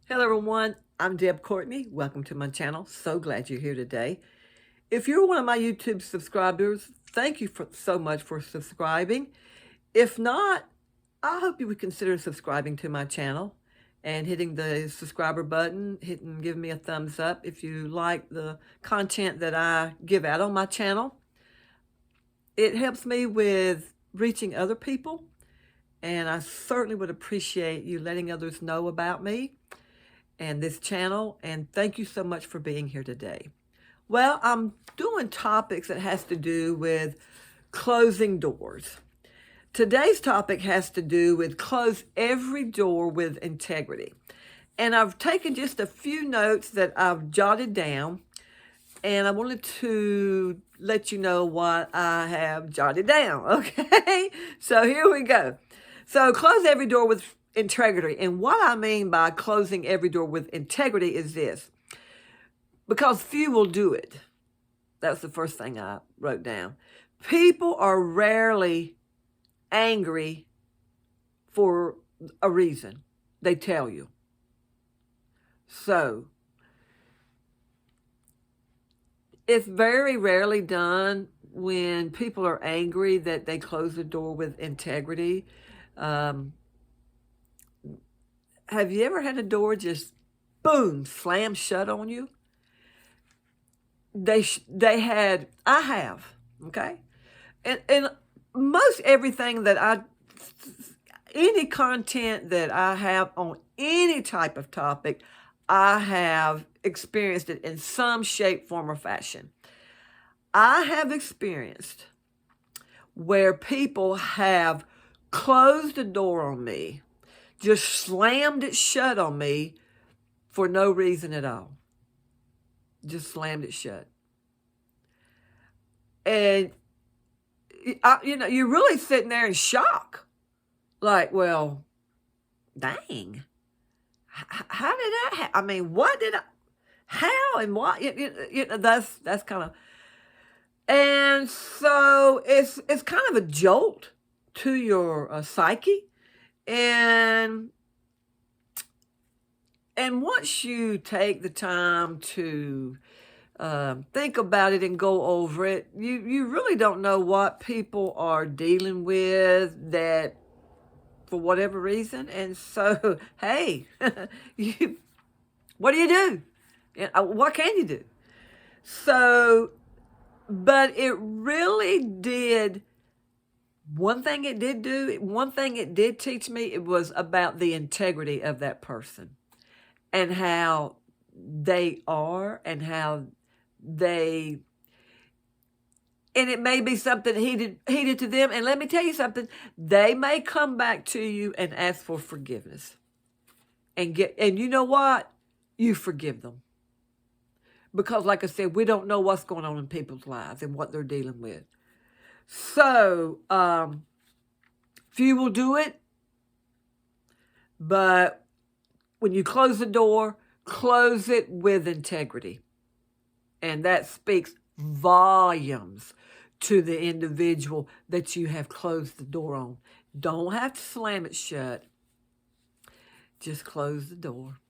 Hello everyone, I'm Deb Courtney. Welcome to my channel. So glad you're here today. If you're one of my YouTube subscribers, thank you so much for subscribing. If not, I hope you would consider subscribing to my channel and hitting the subscriber button, give me a thumbs up if you like the content that I give out on my channel. It helps me with reaching other people, and I certainly would appreciate you letting others know about me and this channel, and thank you so much for being here today. Well, I'm doing topics that has to do with closing doors. Today's topic has to do with close every door with integrity. And I've taken just a few notes that I've jotted down, and I wanted to let you know what I have jotted down, okay? So here we go. So close every door with integrity. And what I mean by closing every door with integrity is this. Because few will do it. That's the first thing I wrote down. People are rarely angry for a reason. They tell you. So, it's very rarely done when people are angry that they close the door with integrity. Have you ever had a door just, boom, slam shut on you? I have, okay? And most everything that any content that I have on any type of topic, I have experienced it in some shape, form, or fashion. I have experienced where people have closed the door on me, just slammed it shut on me for no reason at all. Just slammed it shut. And, you're really sitting there in shock. Like, well, dang. How did that happen? I mean, how and what? That's kind of, and so it's kind of a jolt to your psyche. And once you take the time to think about it and go over it, you really don't know what people are dealing with that for whatever reason. And so, hey, what do you do? What can you do? So, but it really did. One thing it did teach me, it was about the integrity of that person and how they are and how and it may be something heated to them. And let me tell you something, they may come back to you and ask for forgiveness and you know what? You forgive them. Because like I said, we don't know what's going on in people's lives and what they're dealing with. So, few will do it, but when you close the door, close it with integrity. And that speaks volumes to the individual that you have closed the door on. Don't have to slam it shut. Just close the door.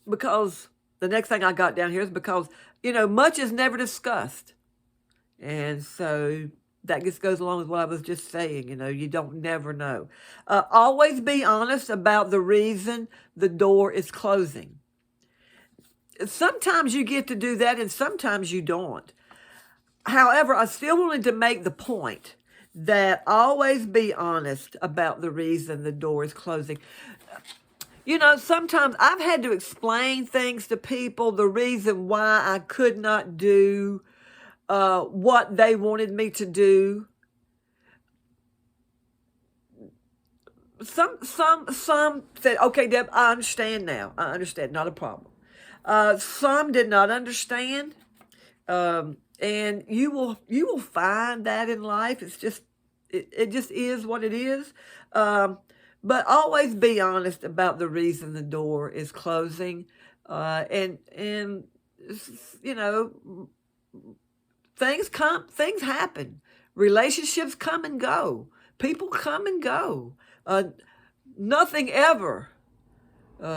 Because the next thing I got down here is because, much is never discussed. And so that just goes along with what I was just saying. You don't never know. Always be honest about the reason the door is closing. Sometimes you get to do that and sometimes you don't. However, I still wanted to make the point that always be honest about the reason the door is closing. Sometimes I've had to explain things to people, the reason why I could not do what they wanted me to do. Some said, okay, Deb, I understand now. I understand, not a problem. Some did not understand. And you will find that in life. It's just, it just is what it is. But always be honest about the reason the door is closing. And things happen. Relationships come and go. People come and go. Nothing ever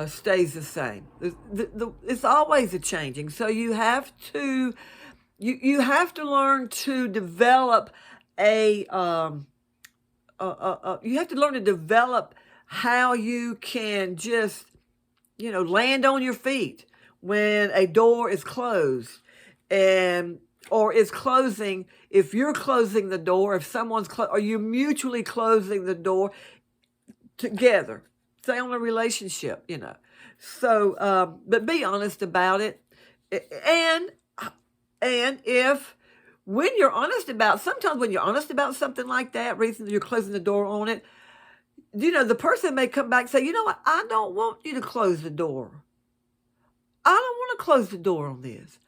stays the same. It's always a changing. So you have to learn to develop a you have to learn to develop how you can just land on your feet when a door is closed, and or is closing. If you're closing the door, if someone's or you're mutually closing the door together, say on a relationship. So but be honest about it. And if when you're honest about, sometimes when you're honest about something like that, reason you're closing the door on it, the person may come back and say, you know what, I don't want you to close the door. I don't want to close the door on this.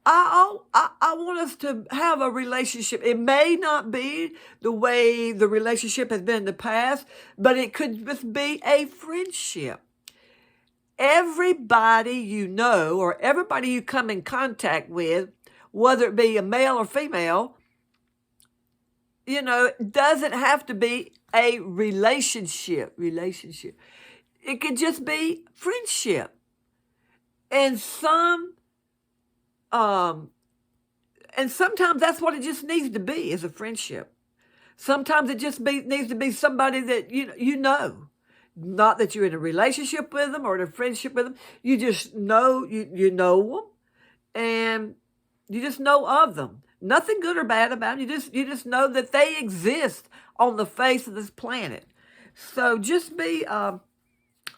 I want us to have a relationship. It may not be the way the relationship has been in the past, but it could just be a friendship. Everybody you know, or everybody you come in contact with, whether it be a male or female, doesn't have to be a relationship. It could just be friendship. And sometimes that's what it just needs to be, is a friendship. Sometimes it just needs to be somebody that you know. Not that you're in a relationship with them or in a friendship with them. You just know, you know them, and you just know of them. Nothing good or bad about them. You just know that they exist on the face of this planet. So just be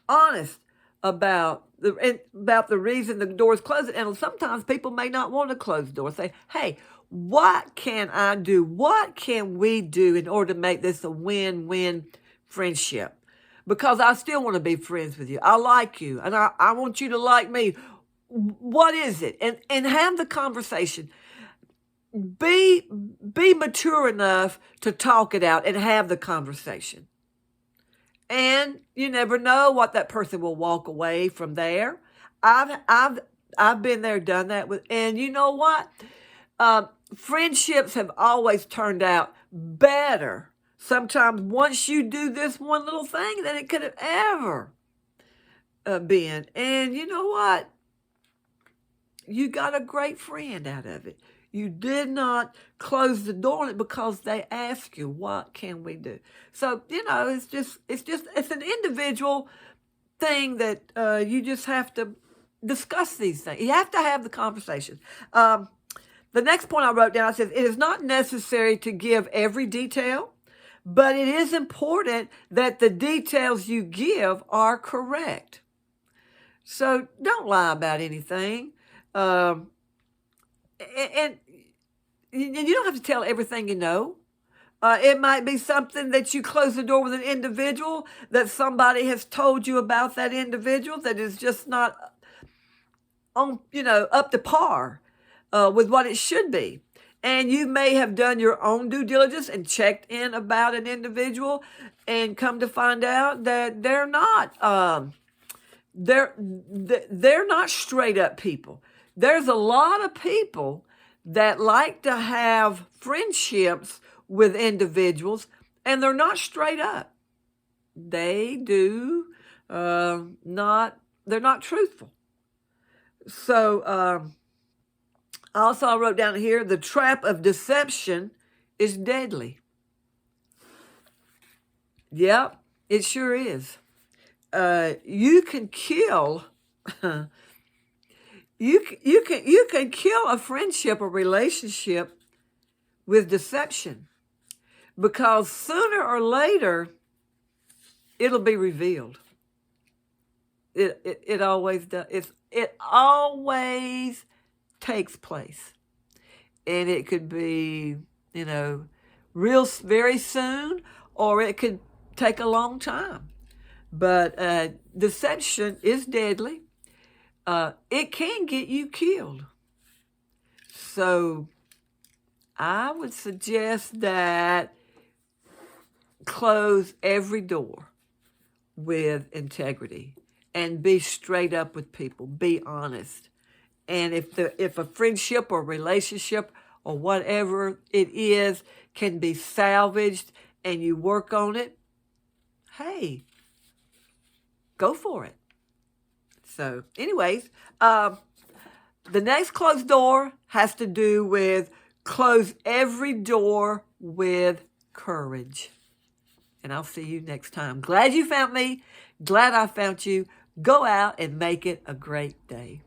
honest about the reason the door is closed. And sometimes people may not want to close the door. Say, hey, what can I do? What can we do in order to make this a win-win friendship? Because I still want to be friends with you. I like you, and I want you to like me. What is it? And have the conversation. Be mature enough to talk it out and have the conversation. And you never know what that person will walk away from there. I've been there, done that with, and you know what? Friendships have always turned out better sometimes once you do this one little thing than it could have ever been. And you know what? You got a great friend out of it. You did not close the door on it because they ask you, what can we do? So, it's an individual thing that you just have to discuss these things. You have to have the conversation. The next point I wrote down, I said, it is not necessary to give every detail, but it is important that the details you give are correct. So don't lie about anything. And you don't have to tell everything you know. It might be something that you close the door with an individual that somebody has told you about that individual that is just not on, up to par with what it should be. And you may have done your own due diligence and checked in about an individual and come to find out that they're not they're not straight up people. There's a lot of people that like to have friendships with individuals, and they're not straight up. They do they're not truthful. So also I wrote down here, the trap of deception is deadly. Yep, it sure is. You can kill you can kill a friendship or relationship with deception, because sooner or later it'll be revealed. It always does. It always takes place, and it could be real very soon, or it could take a long time. But deception is deadly. It can get you killed. So I would suggest that close every door with integrity and be straight up with people. Be honest. And if a friendship or relationship or whatever it is can be salvaged and you work on it, hey, go for it. So, anyways, the next closed door has to do with close every door with courage. And I'll see you next time. Glad you found me. Glad I found you. Go out and make it a great day.